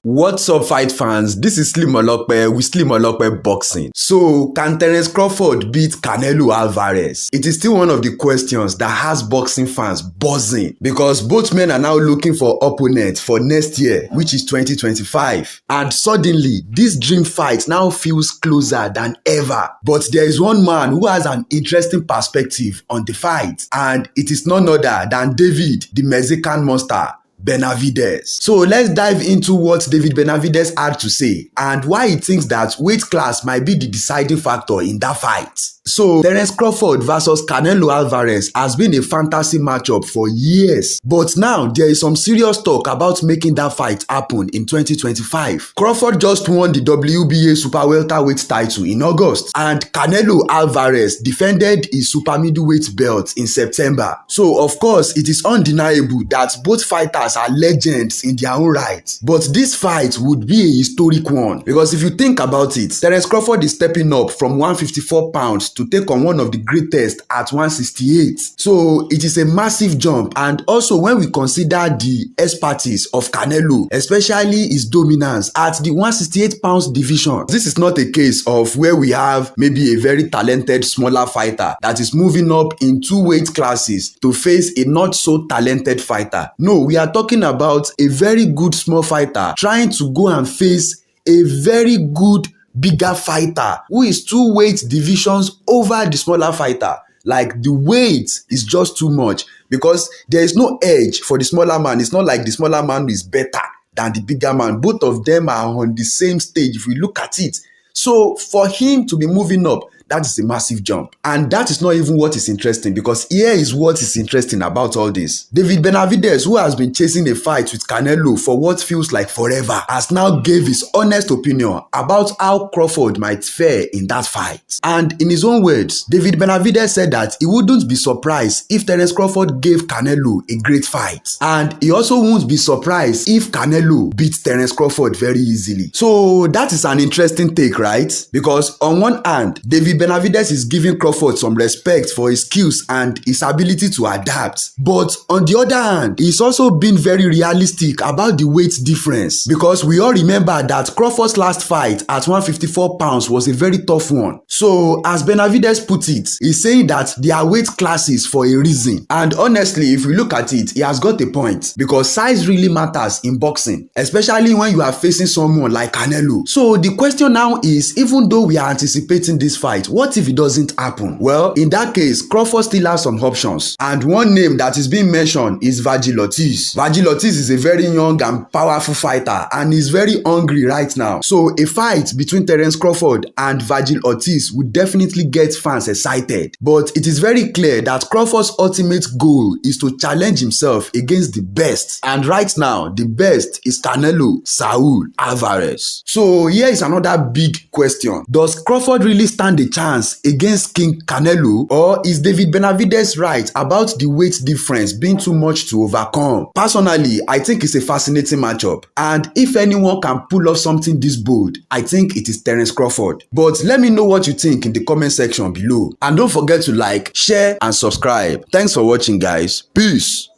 What's up, fight fans? This is Slim Olokpe with Slim Olokpe Boxing. So, can Terence Crawford beat Canelo Alvarez? It is still one of the questions that has boxing fans buzzing because both men are now looking for opponents for next year, which is 2025. And suddenly, this dream fight now feels closer than ever. But there is one man who has an interesting perspective on the fight, and it is none other than David, the Mexican monster, Benavidez. So let's dive into what David Benavidez had to say and why he thinks that weight class might be the deciding factor in that fight. So Terence Crawford versus Canelo Alvarez has been a fantasy matchup for years, but now there is some serious talk about making that fight happen in 2025. Crawford just won the WBA super welterweight title in August, and Canelo Alvarez defended his super middleweight belt in September. So of course it is undeniable that both fighters are legends in their own right, but this fight would be a historic one because if you think about it, Terence Crawford is stepping up from 154 pounds to take on one of the greatest at 168. So it is a massive jump, and also when we consider the expertise of Canelo, especially his dominance at the 168 pounds division, this is not a case of where we have maybe a very talented smaller fighter that is moving up in two weight classes to face a not so talented fighter. No, we are talking about a very good small fighter trying to go and face a very good bigger fighter who is two weight divisions over the smaller fighter. Like, the weight is just too much because there is no edge for the smaller man. It's not like the smaller man is better than the bigger man. Both of them are on the same stage if we look at it. So for him to be moving up, that is a massive jump. And that is not even what is interesting, because here is what is interesting about all this. David Benavidez, who has been chasing a fight with Canelo for what feels like forever, has now gave his honest opinion about how Crawford might fare in that fight. And in his own words, David Benavidez said that he wouldn't be surprised if Terence Crawford gave Canelo a great fight. And he also won't be surprised if Canelo beats Terence Crawford very easily. So that is an interesting take, right? Because on one hand, David Benavidez is giving Crawford some respect for his skills and his ability to adapt. But on the other hand, he's also been very realistic about the weight difference, because we all remember that Crawford's last fight at 154 pounds was a very tough one. So as Benavidez put it, he's saying that there are weight classes for a reason. And honestly, if we look at it, he has got a point, because size really matters in boxing, especially when you are facing someone like Canelo. So the question now is, even though we are anticipating this fight, what if it doesn't happen? Well, in that case, Crawford still has some options. And one name that is being mentioned is Vergil Ortiz. Vergil Ortiz is a very young and powerful fighter, and is very hungry right now. So a fight between Terence Crawford and Vergil Ortiz would definitely get fans excited. But it is very clear that Crawford's ultimate goal is to challenge himself against the best. And right now, the best is Canelo Saul Alvarez. So here is another big question. Does Crawford really stand a chance against King Canelo, or is David Benavidez right about the weight difference being too much to overcome? Personally, I think it's a fascinating matchup, and if anyone can pull off something this bold, I think it is Terence Crawford. But let me know what you think in the comment section below, and don't forget to like, share and subscribe. Thanks for watching, guys. Peace.